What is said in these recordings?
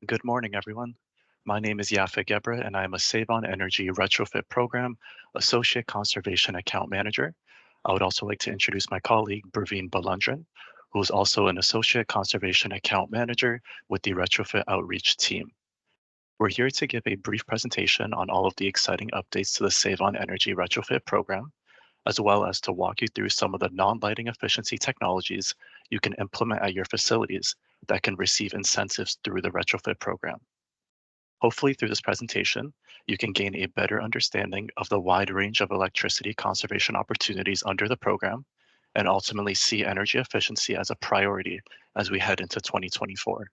Good morning, everyone. My name is Yafa Gebra, and I am a Save on Energy Retrofit Program Associate Conservation Account Manager. I would also like to introduce my colleague, Praveen Balandran, who is also an Associate Conservation Account Manager with the Retrofit Outreach team. We're here to give a brief presentation on all of the exciting updates to the Save on Energy Retrofit Program, as well as to walk you through some of the non-lighting efficiency technologies you can implement at your facilities that can receive incentives through the Retrofit Program. Hopefully, through this presentation, you can gain a better understanding of the wide range of electricity conservation opportunities under the program and ultimately see energy efficiency as a priority as we head into 2024.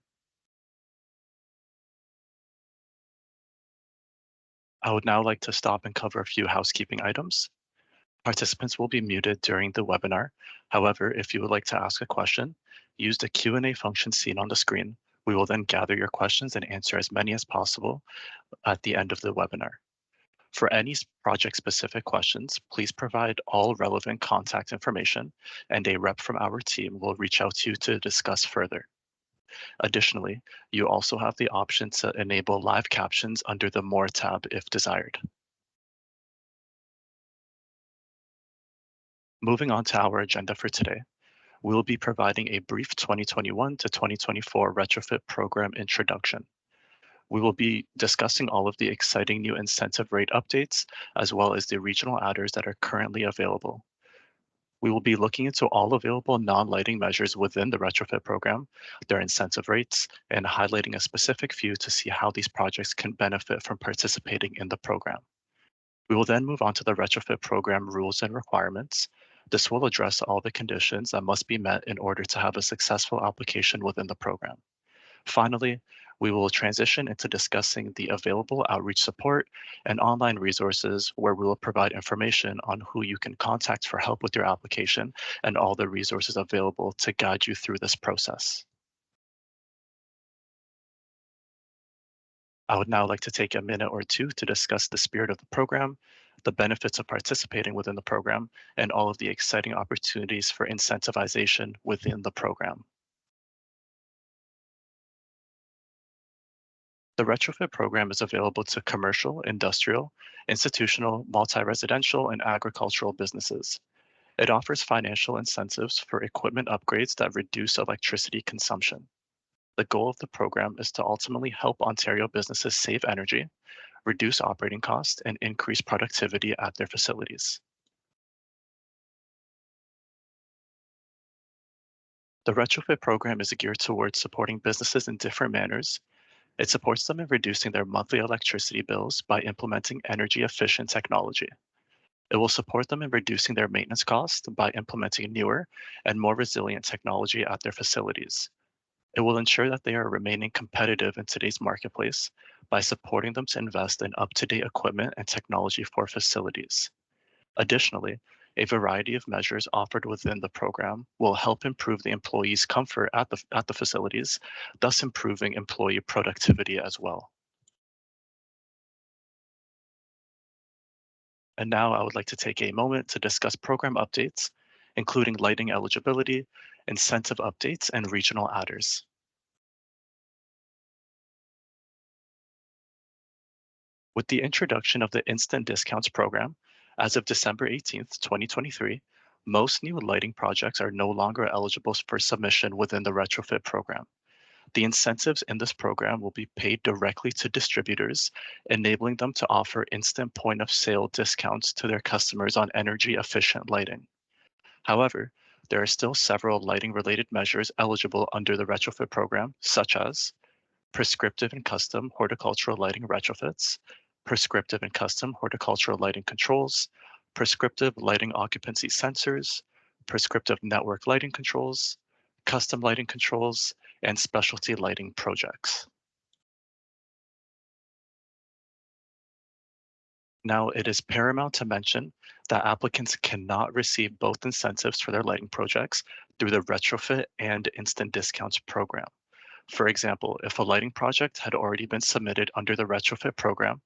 I would now like to stop and cover a few housekeeping items. Participants will be muted during the webinar. However, if you would like to ask a question, use the Q&A function seen on the screen. We will then gather your questions and answer as many as possible at the end of the webinar. For any project-specific questions, please provide all relevant contact information, and a rep from our team will reach out to you to discuss further. Additionally, you also have the option to enable live captions under the More tab if desired. Moving on to our agenda for today, we will be providing a brief 2021 to 2024 retrofit program introduction. We will be discussing all of the exciting new incentive rate updates, as well as the regional adders that are currently available. We will be looking into all available non-lighting measures within the retrofit program, their incentive rates, and highlighting a specific few to see how these projects can benefit from participating in the program. We will then move on to the retrofit program rules and requirements. This will address all the conditions that must be met in order to have a successful application within the program. Finally, we will transition into discussing the available outreach support and online resources where we will provide information on who you can contact for help with your application and all the resources available to guide you through this process. I would now like to take a minute or two to discuss the spirit of the program, the benefits of participating within the program, and all of the exciting opportunities for incentivization within the program. The retrofit program is available to commercial, industrial, institutional, multi-residential, and agricultural businesses. It offers financial incentives for equipment upgrades that reduce electricity consumption. The goal of the program is to ultimately help Ontario businesses save energy, reduce operating costs, and increase productivity at their facilities. The retrofit program is geared towards supporting businesses in different manners. It supports them in reducing their monthly electricity bills by implementing energy efficient technology. It will support them in reducing their maintenance costs by implementing newer and more resilient technology at their facilities. It will ensure that they are remaining competitive in today's marketplace by supporting them to invest in up-to-date equipment and technology for facilities. Additionally, a variety of measures offered within the program will help improve the employees' comfort at the facilities, thus improving employee productivity as well. And now I would like to take a moment to discuss program updates, including lighting eligibility, incentive updates, and regional adders. With the introduction of the Instant Discounts program, as of December 18th, 2023, most new lighting projects are no longer eligible for submission within the retrofit program. The incentives in this program will be paid directly to distributors, enabling them to offer instant point of sale discounts to their customers on energy efficient lighting. However, there are still several lighting related measures eligible under the retrofit program, such as prescriptive and custom horticultural lighting retrofits, prescriptive and custom horticultural lighting controls, prescriptive lighting occupancy sensors, prescriptive network lighting controls, custom lighting controls, and specialty lighting projects. Now, it is paramount to mention that applicants cannot receive both incentives for their lighting projects through the retrofit and instant discounts program. For example, if a lighting project had already been submitted under the retrofit program,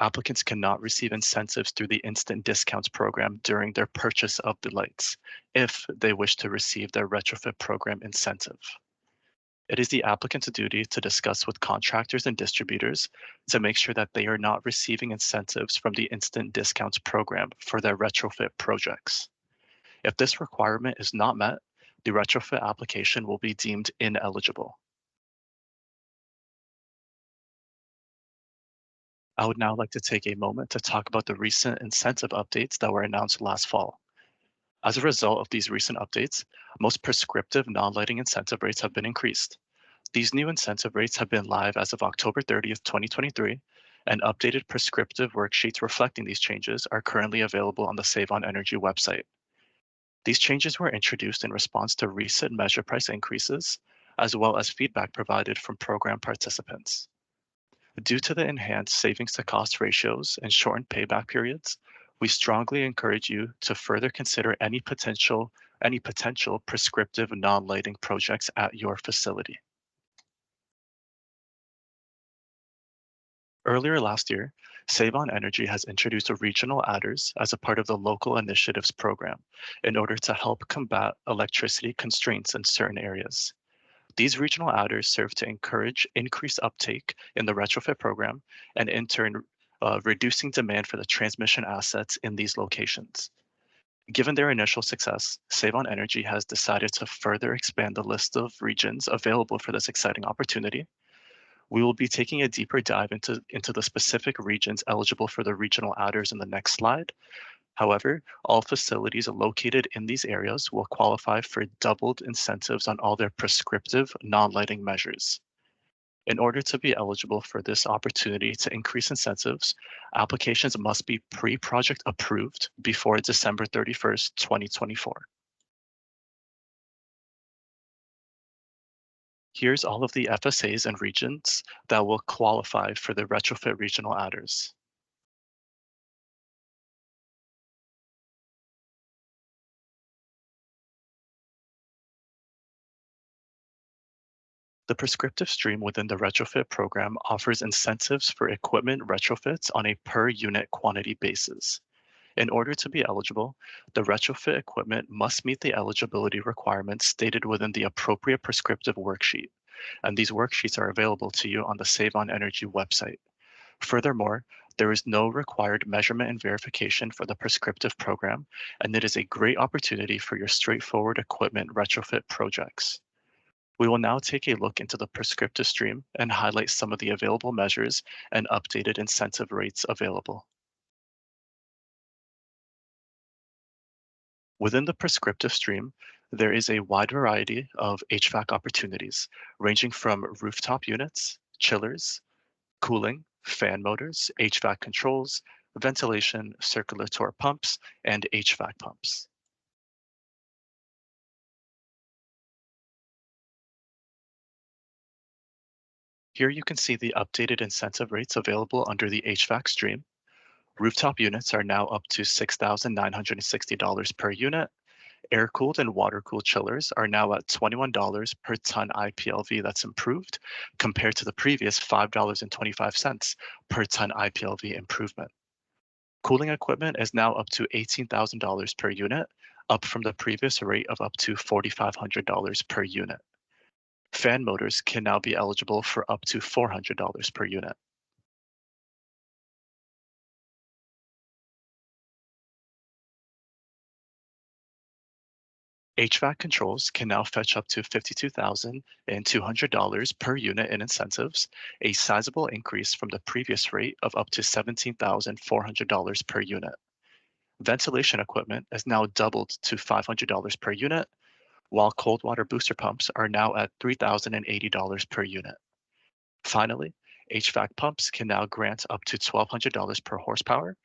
applicants cannot receive incentives through the instant discounts program during their purchase of the lights if they wish to receive their retrofit program incentive. It is the applicant's duty to discuss with contractors and distributors to make sure that they are not receiving incentives from the Instant Discounts program for their retrofit projects. If this requirement is not met, the retrofit application will be deemed ineligible. I would now like to take a moment to talk about the recent incentive updates that were announced last fall. As a result of these recent updates, most prescriptive non-lighting incentive rates have been increased. These new incentive rates have been live as of October 30th, 2023, and updated prescriptive worksheets reflecting these changes are currently available on the Save on Energy website. These changes were introduced in response to recent measure price increases, as well as feedback provided from program participants. Due to the enhanced savings to cost ratios and shortened payback periods, we strongly encourage you to further consider any potential prescriptive non-lighting projects at your facility. Earlier last year, Save on Energy has introduced regional adders as a part of the Local Initiatives program in order to help combat electricity constraints in certain areas. These regional adders serve to encourage increased uptake in the retrofit program and in turn, reducing demand for the transmission assets in these locations. Given their initial success, Save on Energy has decided to further expand the list of regions available for this exciting opportunity. We will be taking a deeper dive into the specific regions eligible for the regional adders in the next slide. However, all facilities located in these areas will qualify for doubled incentives on all their prescriptive non-lighting measures. In order to be eligible for this opportunity to increase incentives, applications must be pre-project approved before December 31st, 2024. Here's all of the FSAs and regions that will qualify for the retrofit regional adders. The prescriptive stream within the retrofit program offers incentives for equipment retrofits on a per unit quantity basis. In order to be eligible, the retrofit equipment must meet the eligibility requirements stated within the appropriate prescriptive worksheet, and these worksheets are available to you on the Save on Energy website. Furthermore, there is no required measurement and verification for the prescriptive program, and it is a great opportunity for your straightforward equipment retrofit projects. We will now take a look into the prescriptive stream and highlight some of the available measures and updated incentive rates available. Within the prescriptive stream, there is a wide variety of HVAC opportunities, ranging from rooftop units, chillers, cooling, fan motors, HVAC controls, ventilation, circulator pumps, and HVAC pumps. Here you can see the updated incentive rates available under the HVAC stream. Rooftop units are now up to $6,960 per unit. Air-cooled and water-cooled chillers are now at $21 per ton IPLV. That's improved compared to the previous $5.25 per ton IPLV improvement. Cooling equipment is now up to $18,000 per unit, up from the previous rate of up to $4,500 per unit. Fan motors can now be eligible for up to $400 per unit. HVAC controls can now fetch up to $52,200 per unit in incentives, a sizable increase from the previous rate of up to $17,400 per unit. Ventilation equipment has now doubled to $500 per unit, while cold water booster pumps are now at $3,080 per unit. Finally, HVAC pumps can now grant up to $1,200 per horsepower,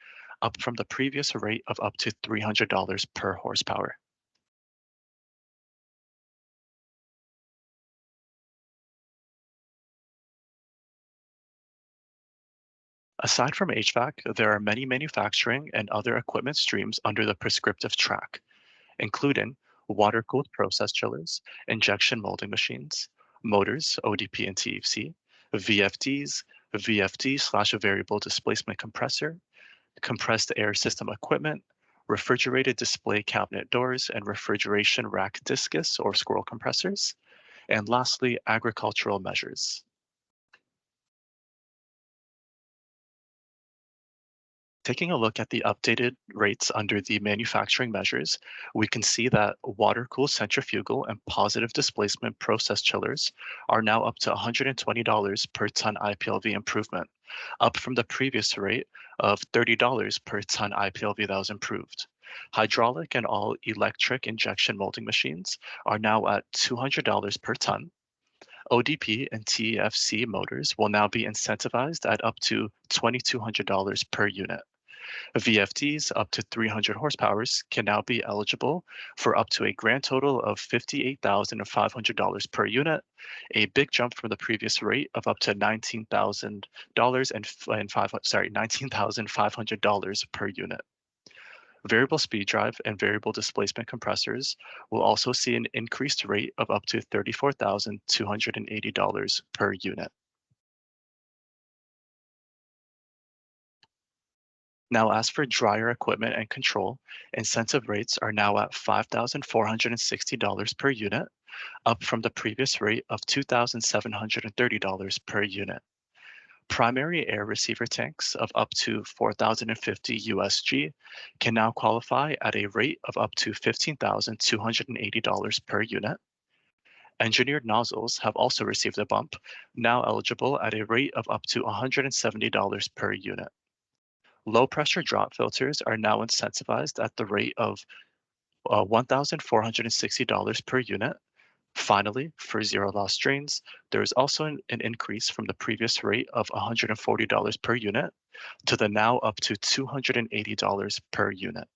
up from the previous rate of up to $300 per horsepower. Aside from HVAC, there are many manufacturing and other equipment streams under the prescriptive track, including water-cooled process chillers, injection molding machines, motors, ODP and TFC, VFDs, VFD/variable displacement compressor, compressed air system equipment, refrigerated display cabinet doors, and refrigeration rack discus or scroll compressors, And lastly, agricultural measures. Taking a look at the updated rates under the manufacturing measures, we can see that water-cooled centrifugal and positive displacement process chillers are now up to $120 per ton IPLV improvement, up from the previous rate of $30 per ton IPLV that was improved. Hydraulic and all electric injection molding machines are now at $200 per ton. ODP and TEFC motors will now be incentivized at up to $2,200 per unit. VFDs up to 300 horsepowers can now be eligible for up to a grand total of $58,500 per unit, a big jump from the previous rate of up to $19,500 per unit. Variable speed drive and variable displacement compressors will also see an increased rate of up to $34,280 per unit. Now, as for dryer equipment and control, incentive rates are now at $5,460 per unit, up from the previous rate of $2,730 per unit. Primary air receiver tanks of up to 4,050 USG can now qualify at a rate of up to $15,280 per unit. Engineered nozzles have also received a bump, now eligible at a rate of up to $170 per unit. Low pressure drop filters are now incentivized at the rate of $1,460 per unit. Finally, for zero loss drains, there is also an increase from the previous rate of $140 per unit to the now up to $280 per unit.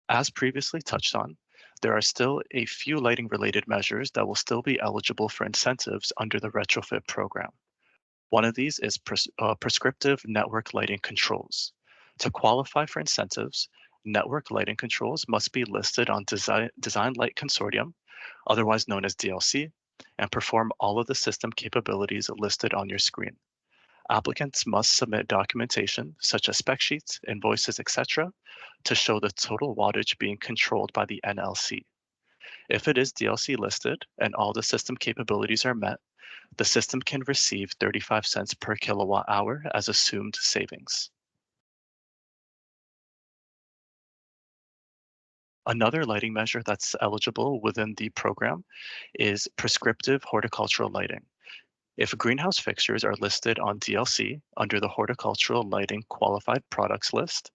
As previously touched on, there are still a few lighting related measures that will still be eligible for incentives under the retrofit program. One of these is prescriptive network lighting controls. To qualify for incentives, network lighting controls must be listed on Design Light Consortium, otherwise known as DLC, and perform all of the system capabilities listed on your screen. Applicants must submit documentation such as spec sheets, invoices, etc., to show the total wattage being controlled by the NLC. If it is DLC listed and all the system capabilities are met, the system can receive 35 cents per kilowatt hour as assumed savings. Another lighting measure that's eligible within the program is prescriptive horticultural lighting. If greenhouse fixtures are listed on DLC under the horticultural lighting qualified products list,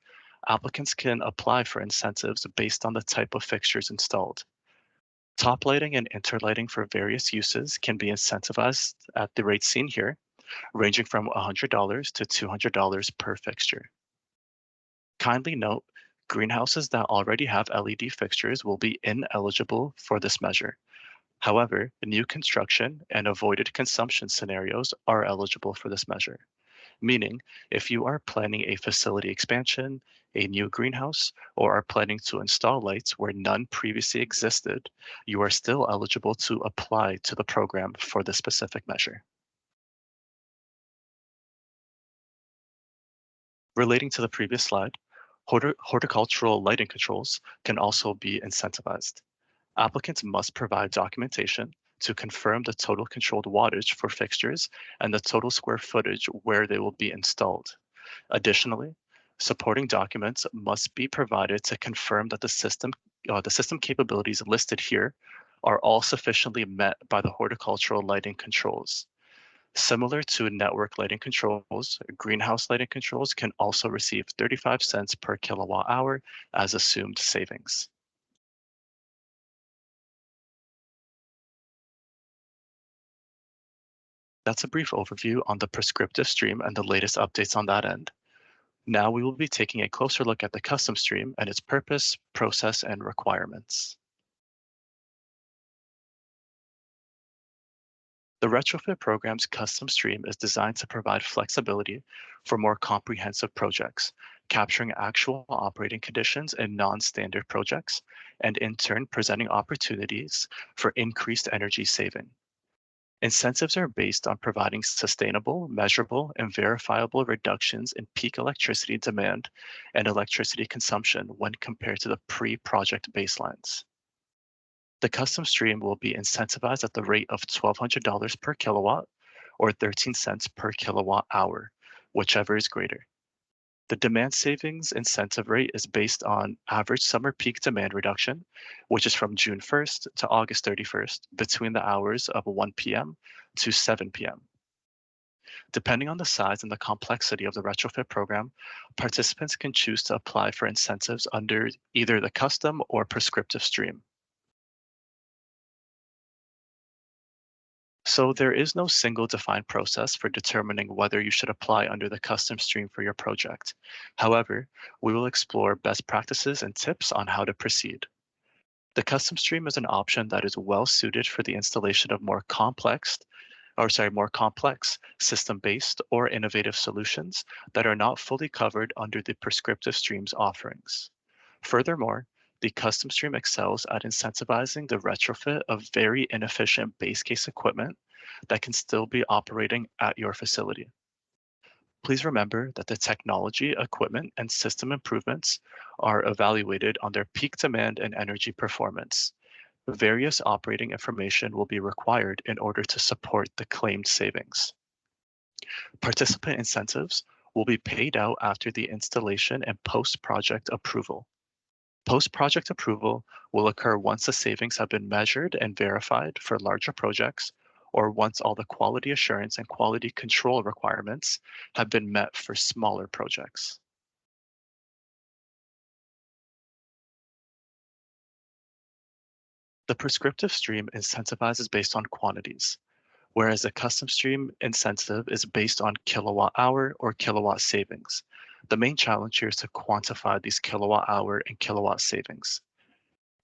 applicants can apply for incentives based on the type of fixtures installed. Top lighting and interlighting for various uses can be incentivized at the rates seen here, ranging from $100 to $200 per fixture. Kindly note, greenhouses that already have LED fixtures will be ineligible for this measure. However, new construction and avoided consumption scenarios are eligible for this measure. Meaning, if you are planning a facility expansion, a new greenhouse, or are planning to install lights where none previously existed, you are still eligible to apply to the program for this specific measure. Relating to the previous slide, horticultural lighting controls can also be incentivized. Applicants must provide documentation to confirm the total controlled wattage for fixtures and the total square footage where they will be installed. Additionally, supporting documents must be provided to confirm that the system capabilities listed here are all sufficiently met by the horticultural lighting controls. Similar to network lighting controls, greenhouse lighting controls can also receive 35 cents per kilowatt hour as assumed savings. That's a brief overview on the prescriptive stream and the latest updates on that end. Now we will be taking a closer look at the custom stream and its purpose, process, and requirements. The retrofit program's custom stream is designed to provide flexibility for more comprehensive projects, capturing actual operating conditions in non-standard projects, and in turn presenting opportunities for increased energy saving. Incentives are based on providing sustainable, measurable, and verifiable reductions in peak electricity demand and electricity consumption when compared to the pre-project baselines. The custom stream will be incentivized at the rate of $1,200 per kilowatt or 13 cents per kilowatt hour, whichever is greater. The demand savings incentive rate is based on average summer peak demand reduction, which is from June 1st to August 31st between the hours of 1 p.m. to 7 p.m. Depending on the size and the complexity of the retrofit program, participants can choose to apply for incentives under either the custom or prescriptive stream. So there is no single defined process for determining whether you should apply under the custom stream for your project. However, we will explore best practices and tips on how to proceed. The custom stream is an option that is well suited for the installation of more complex system-based or innovative solutions that are not fully covered under the prescriptive stream's offerings. Furthermore, the custom stream excels at incentivizing the retrofit of very inefficient base case equipment that can still be operating at your facility. Please remember that the technology, equipment, and system improvements are evaluated on their peak demand and energy performance. Various operating information will be required in order to support the claimed savings. Participant incentives will be paid out after the installation and post-project approval. Post-project approval will occur once the savings have been measured and verified for larger projects, or once all the quality assurance and quality control requirements have been met for smaller projects. The prescriptive stream incentivizes based on quantities, whereas the custom stream incentive is based on kilowatt hour or kilowatt savings. The main challenge here is to quantify these kilowatt hour and kilowatt savings.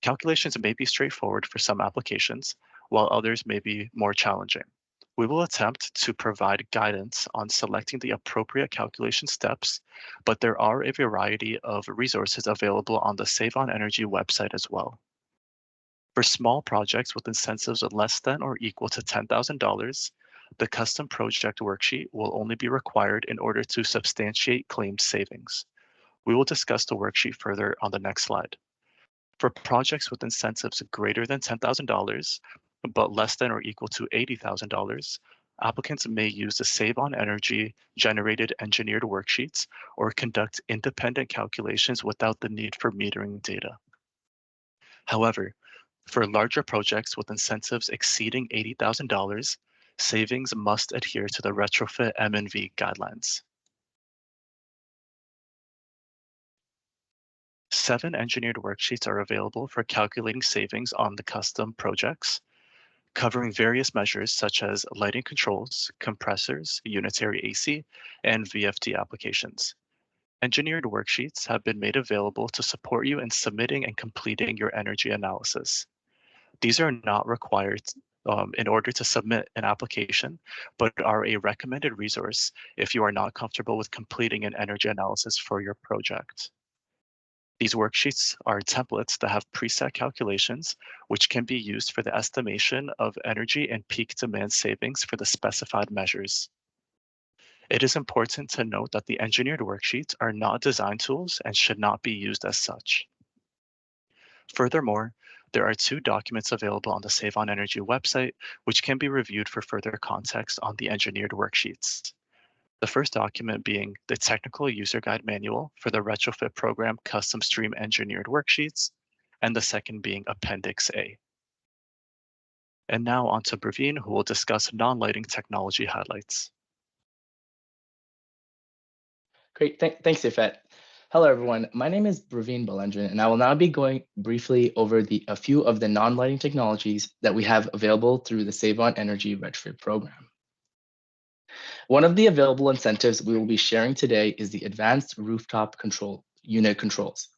Calculations may be straightforward for some applications, while others may be more challenging. We will attempt to provide guidance on selecting the appropriate calculation steps, but there are a variety of resources available on the Save on Energy website as well. For small projects with incentives of less than or equal to $10,000, the custom project worksheet will only be required in order to substantiate claimed savings. We will discuss the worksheet further on the next slide. For projects with incentives greater than $10,000, but less than or equal to $80,000, applicants may use the Save on Energy generated engineered worksheets or conduct independent calculations without the need for metering data. However, for larger projects with incentives exceeding $80,000, savings must adhere to the Retrofit M&V guidelines. 7 engineered worksheets are available for calculating savings on the custom projects, covering various measures such as lighting controls, compressors, unitary AC, and VFD applications. Engineered worksheets have been made available to support you in submitting and completing your energy analysis. These are not required in order to submit an application, but are a recommended resource if you are not comfortable with completing an energy analysis for your project. These worksheets are templates that have preset calculations, which can be used for the estimation of energy and peak demand savings for the specified measures. It is important to note that the engineered worksheets are not design tools and should not be used as such. Furthermore, there are 2 documents available on the Save on Energy website, which can be reviewed for further context on the engineered worksheets. The first document being the Technical User Guide Manual for the Retrofit Program Custom Stream Engineered Worksheets, and the second being Appendix A. And now on to Praveen, who will discuss non-lighting technology highlights. Great, thanks, Ifet. Hello, everyone. My name is Praveen Balendran, and I will now be going briefly over a few of the non-lighting technologies that we have available through the Save on Energy Retrofit program. One of the available incentives we will be sharing today is the Advanced Rooftop Control Unit Controls.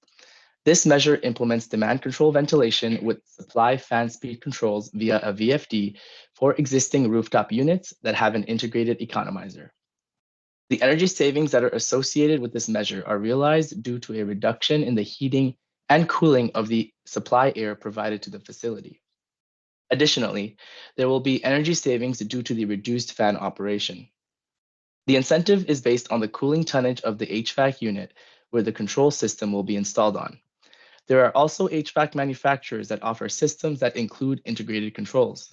This measure implements demand control ventilation with supply fan speed controls via a VFD for existing rooftop units that have an integrated economizer. The energy savings that are associated with this measure are realized due to a reduction in the heating and cooling of the supply air provided to the facility. Additionally, there will be energy savings due to the reduced fan operation. The incentive is based on the cooling tonnage of the HVAC unit where the control system will be installed on. There are also HVAC manufacturers that offer systems that include integrated controls.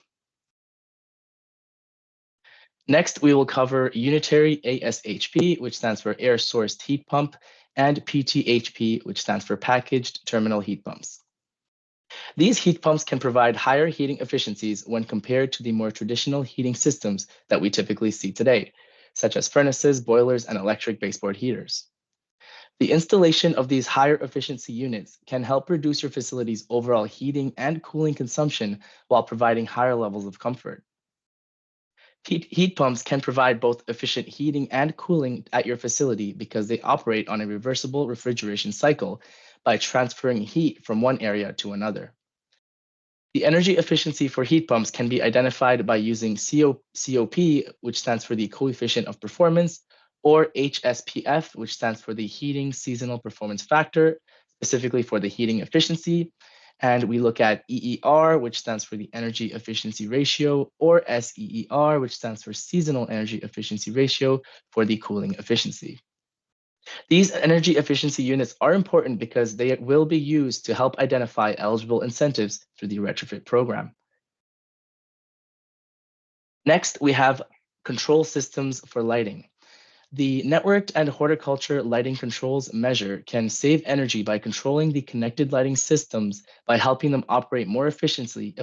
Next, we will cover unitary ASHP, which stands for air source heat pump, and PTHP, which stands for packaged terminal heat pumps. These heat pumps can provide higher heating efficiencies when compared to the more traditional heating systems that we typically see today, such as furnaces, boilers, and electric baseboard heaters. The installation of these higher efficiency units can help reduce your facility's overall heating and cooling consumption while providing higher levels of comfort. Heat pumps can provide both efficient heating and cooling at your facility because they operate on a reversible refrigeration cycle by transferring heat from one area to another. The energy efficiency for heat pumps can be identified by using COP, which stands for the coefficient of performance, or HSPF, which stands for the heating seasonal performance factor, specifically for the heating efficiency. And we look at EER, which stands for the energy efficiency ratio, or SEER, which stands for seasonal energy efficiency ratio for the cooling efficiency. These energy efficiency units are important because they will be used to help identify eligible incentives through the retrofit program. Next, we have control systems for lighting. The networked and horticulture lighting controls measure can save energy by controlling the connected lighting systems by helping them operate more efficiently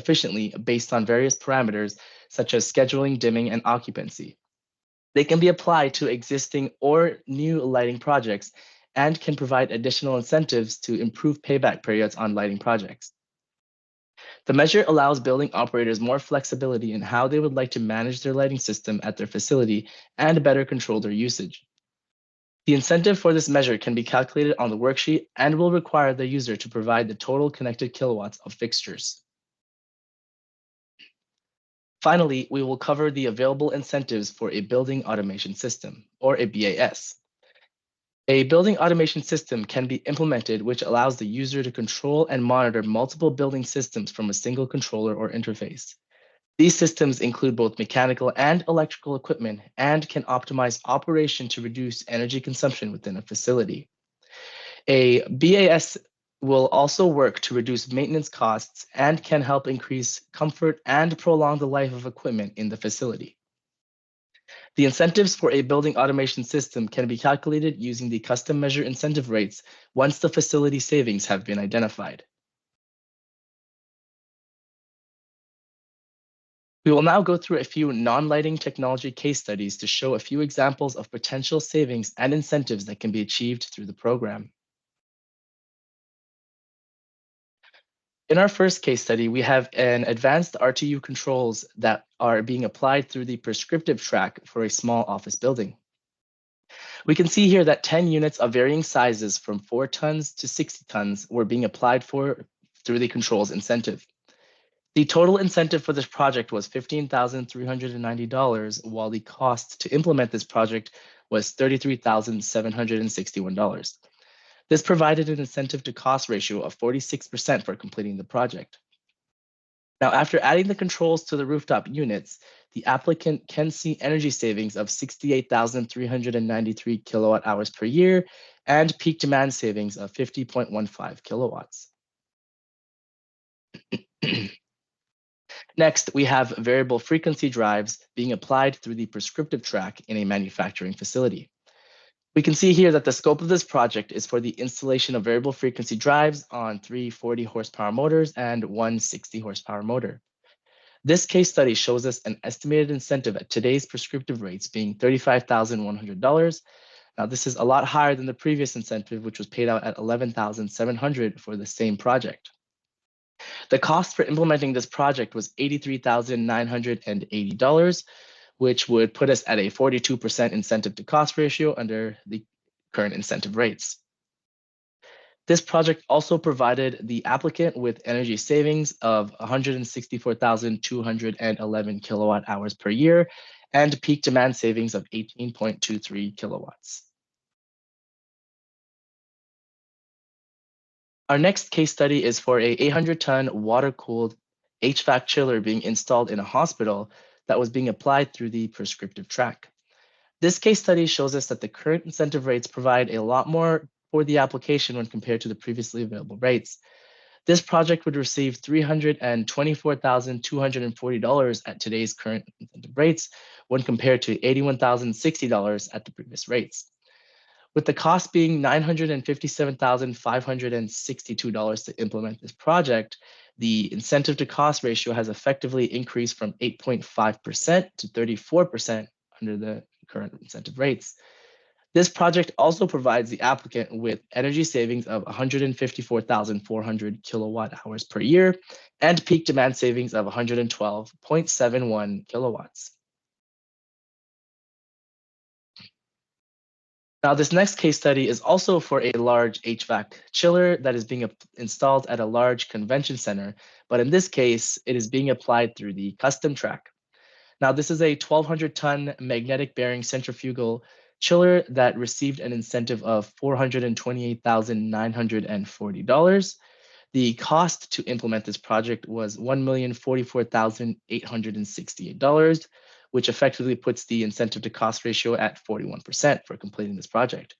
based on various parameters such as scheduling, dimming, and occupancy. They can be applied to existing or new lighting projects and can provide additional incentives to improve payback periods on lighting projects. The measure allows building operators more flexibility in how they would like to manage their lighting system at their facility and better control their usage. The incentive for this measure can be calculated on the worksheet and will require the user to provide the total connected kilowatts of fixtures. Finally, we will cover the available incentives for a building automation system, or a BAS. A building automation system can be implemented which allows the user to control and monitor multiple building systems from a single controller or interface. These systems include both mechanical and electrical equipment and can optimize operation to reduce energy consumption within a facility. A BAS will also work to reduce maintenance costs and can help increase comfort and prolong the life of equipment in the facility. The incentives for a building automation system can be calculated using the custom measure incentive rates once the facility savings have been identified. We will now go through a few non-lighting technology case studies to show a few examples of potential savings and incentives that can be achieved through the program. In our first case study, we have an advanced RTU controls that are being applied through the prescriptive track for a small office building. We can see here that 10 units of varying sizes from 4 tons to 60 tons were being applied for through the controls incentive. The total incentive for this project was $15,390, while the cost to implement this project was $33,761. This provided an incentive to cost ratio of 46% for completing the project. Now, after adding the controls to the rooftop units, the applicant can see energy savings of 68,393 kilowatt hours per year and peak demand savings of 50.15 kilowatts. Next, we have variable frequency drives being applied through the prescriptive track in a manufacturing facility. We can see here that the scope of this project is for the installation of variable frequency drives on 3 40 horsepower motors and 1 60 horsepower motor. This case study shows us an estimated incentive at today's prescriptive rates being $35,100. Now, this is a lot higher than the previous incentive, which was paid out at $11,700 for the same project. The cost for implementing this project was $83,980, which would put us at a 42% incentive to cost ratio under the current incentive rates. This project also provided the applicant with energy savings of 164,211 kilowatt hours per year and peak demand savings of 18.23 kilowatts. Our next case study is for a 800-ton water-cooled HVAC chiller being installed in a hospital that was being applied through the prescriptive track. This case study shows us that the current incentive rates provide a lot more for the application when compared to the previously available rates. This project would receive $324,240 at today's current incentive rates when compared to $81,060 at the previous rates. With the cost being $957,562 to implement this project, the incentive to cost ratio has effectively increased from 8.5% to 34% under the current incentive rates. This project also provides the applicant with energy savings of 154,400 kilowatt hours per year and peak demand savings of 112.71 kilowatts. Now, this next case study is also for a large HVAC chiller that is being installed at a large convention center, but in this case, it is being applied through the custom track. Now, this is a 1,200-ton magnetic bearing centrifugal chiller that received an incentive of $428,940. The cost to implement this project was $1,044,868, which effectively puts the incentive to cost ratio at 41% for completing this project.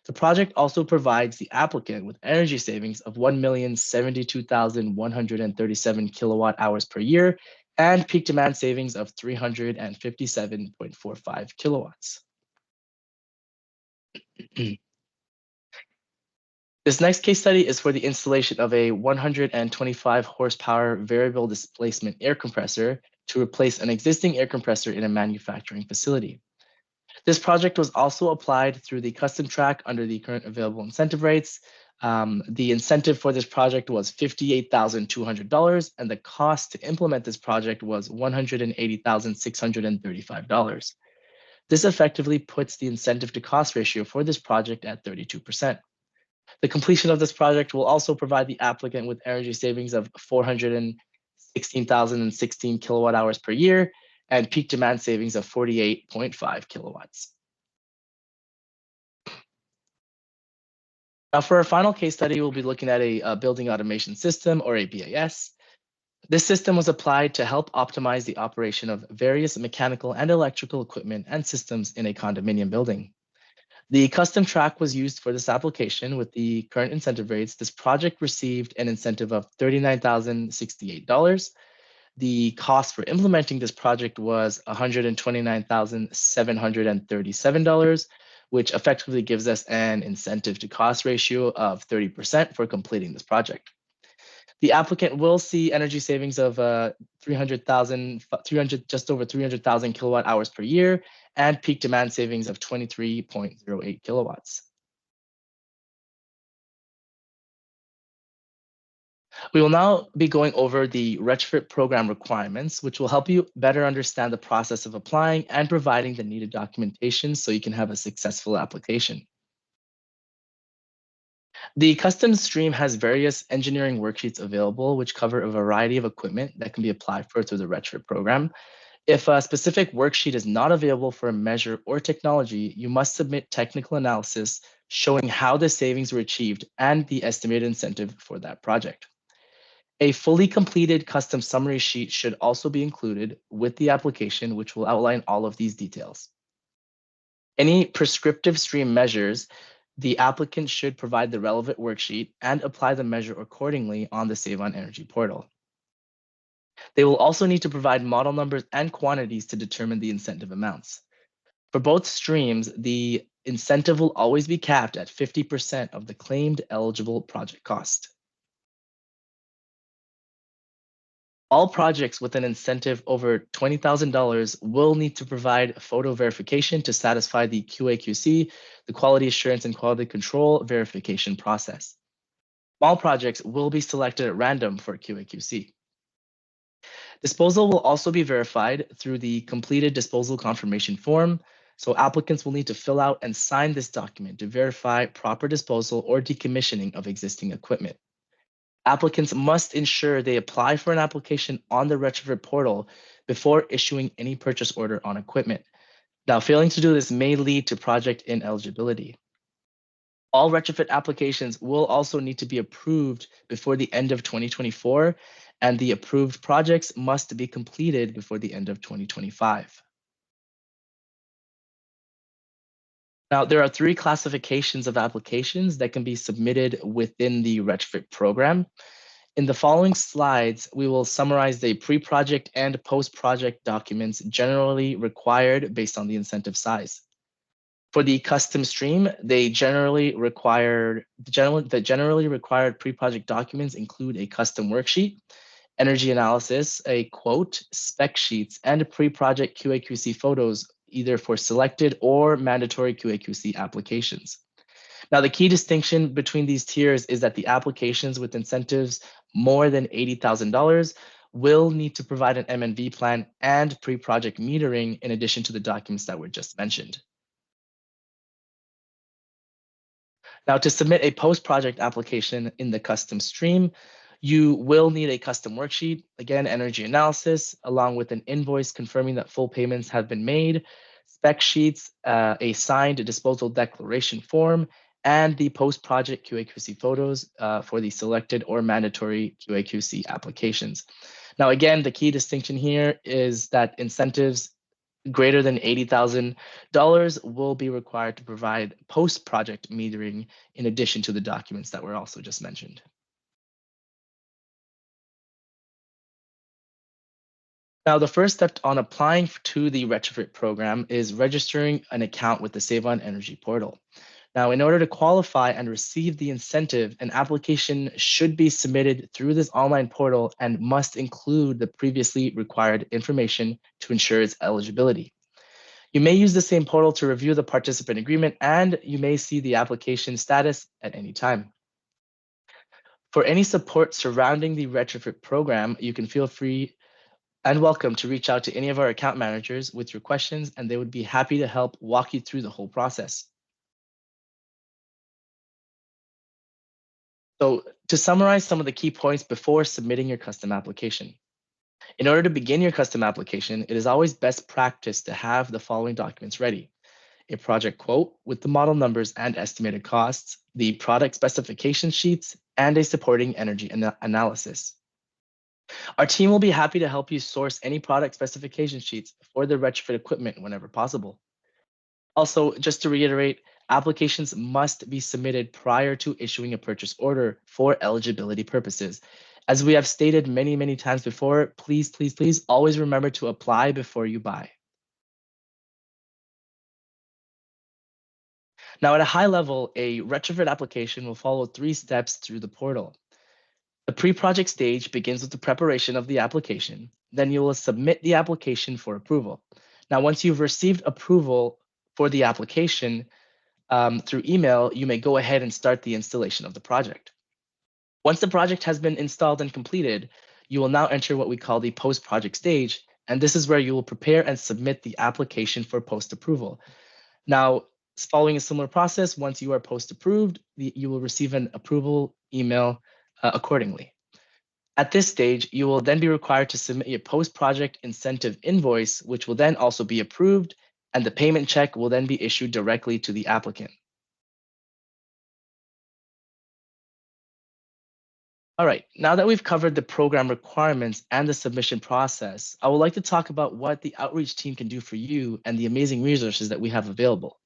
The project also provides the applicant with energy savings of 1,072,137 kilowatt hours per year and peak demand savings of 357.45 kilowatts. This next case study is for the installation of a 125 horsepower variable displacement air compressor to replace an existing air compressor in a manufacturing facility. This project was also applied through the custom track under the current available incentive rates. The incentive for this project was $58,200, and the cost to implement this project was $180,635. This effectively puts the incentive to cost ratio for this project at 32%. The completion of this project will also provide the applicant with energy savings of 416,016 kilowatt hours per year and peak demand savings of 48.5 kilowatts. Now, for our final case study, we'll be looking at a building automation system, or a BAS. This system was applied to help optimize the operation of various mechanical and electrical equipment and systems in a condominium building. The custom track was used for this application. With the current incentive rates, this project received an incentive of $39,068. The cost for implementing this project was $129,737, which effectively gives us an incentive to cost ratio of 30% for completing this project. The applicant will see energy savings of just over 300,000 kilowatt hours per year and peak demand savings of 23.08 kilowatts. We will now be going over the retrofit program requirements, which will help you better understand the process of applying and providing the needed documentation so you can have a successful application. The custom stream has various engineering worksheets available, which cover a variety of equipment that can be applied for through the retrofit program. If a specific worksheet is not available for a measure or technology, you must submit technical analysis showing how the savings were achieved and the estimated incentive for that project. A fully completed custom summary sheet should also be included with the application, which will outline all of these details. Any prescriptive stream measures, the applicant should provide the relevant worksheet and apply the measure accordingly on the Save on Energy portal. They will also need to provide model numbers and quantities to determine the incentive amounts. For both streams, the incentive will always be capped at 50% of the claimed eligible project cost. All projects with an incentive over $20,000 will need to provide photo verification to satisfy the QA/QC, the quality assurance and quality control verification process. Small projects will be selected at random for QA/QC. Disposal will also be verified through the completed disposal confirmation form. So applicants will need to fill out and sign this document to verify proper disposal or decommissioning of existing equipment. Applicants must ensure they apply for an application on the Retrofit portal before issuing any purchase order on equipment. Now, failing to do this may lead to project ineligibility. All retrofit applications will also need to be approved before the end of 2024, and the approved projects must be completed before the end of 2025. Now, there are three classifications of applications that can be submitted within the Retrofit program. In the following slides, we will summarize the pre-project and post-project documents generally required based on the incentive size. For the custom stream, the generally required pre-project documents include a custom worksheet, energy analysis, a quote, spec sheets, and pre-project QA/QC photos, either for selected or mandatory QA/QC applications. Now, the key distinction between these tiers is that the applications with incentives more than $80,000 will need to provide an M&V plan and pre-project metering in addition to the documents that were just mentioned. Now, to submit a post-project application in the custom stream, you will need a custom worksheet, again, energy analysis, along with an invoice confirming that full payments have been made, spec sheets, a signed disposal declaration form, and the post-project QA/QC photos for the selected or mandatory QA/QC applications. Now, again, the key distinction here is that incentives greater than $80,000 will be required to provide post-project metering in addition to the documents that were also just mentioned. Now, the first step on applying to the Retrofit program is registering an account with the Save on Energy portal. Now, in order to qualify and receive the incentive, an application should be submitted through this online portal and must include the previously required information to ensure its eligibility. You may use the same portal to review the participant agreement, and you may see the application status at any time. For any support surrounding the Retrofit program, you can feel free and welcome to reach out to any of our account managers with your questions, and they would be happy to help walk you through the whole process. So, to summarize some of the key points before submitting your custom application. In order to begin your custom application, it is always best practice to have the following documents ready: a project quote with the model numbers and estimated costs, the product specification sheets, and a supporting energy analysis. Our team will be happy to help you source any product specification sheets for the retrofit equipment whenever possible. Also, just to reiterate, applications must be submitted prior to issuing a purchase order for eligibility purposes. As we have stated many, many times before, please, please, please always remember to apply before you buy. Now, at a high level, a retrofit application will follow 3 steps through the portal. The pre-project stage begins with the preparation of the application. Then you will submit the application for approval. Now, once you've received approval for the application through email, you may go ahead and start the installation of the project. Once the project has been installed and completed, you will now enter what we call the post-project stage, and this is where you will prepare and submit the application for post-approval. Now, following a similar process, once you are post-approved, you will receive an approval email accordingly. At this stage, you will then be required to submit your post-project incentive invoice, which will then also be approved, and the payment check will then be issued directly to the applicant. All right, now that we've covered the program requirements and the submission process, I would like to talk about what the outreach team can do for you and the amazing resources that we have available.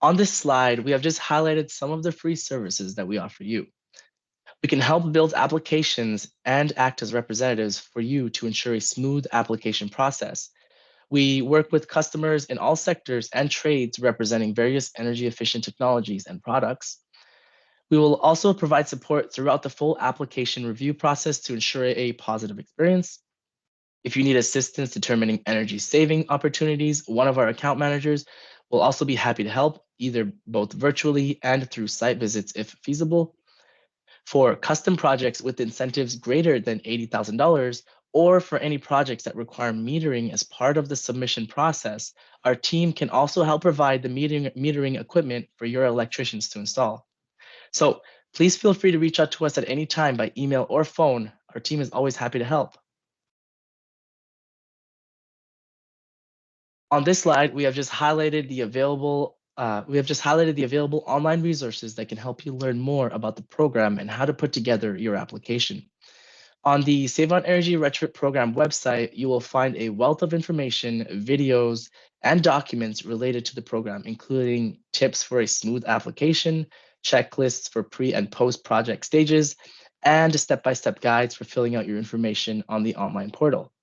On this slide, we have just highlighted some of the free services that we offer you. We can help build applications and act as representatives for you to ensure a smooth application process. We work with customers in all sectors and trades representing various energy efficient technologies and products. We will also provide support throughout the full application review process to ensure a positive experience. If you need assistance determining energy saving opportunities, one of our account managers will also be happy to help, either both virtually and through site visits if feasible. For custom projects with incentives greater than $80,000, or for any projects that require metering as part of the submission process, our team can also help provide the metering equipment for your electricians to install. So please feel free to reach out to us at any time by email or phone. Our team is always happy to help. On this slide, we have just highlighted the available online resources that can help you learn more about the program and how to put together your application. On the Save on Energy Retrofit Program website, you will find a wealth of information, videos, and documents related to the program, including tips for a smooth application, checklists for pre and post project stages, and step-by-step guides for filling out your information on the online portal.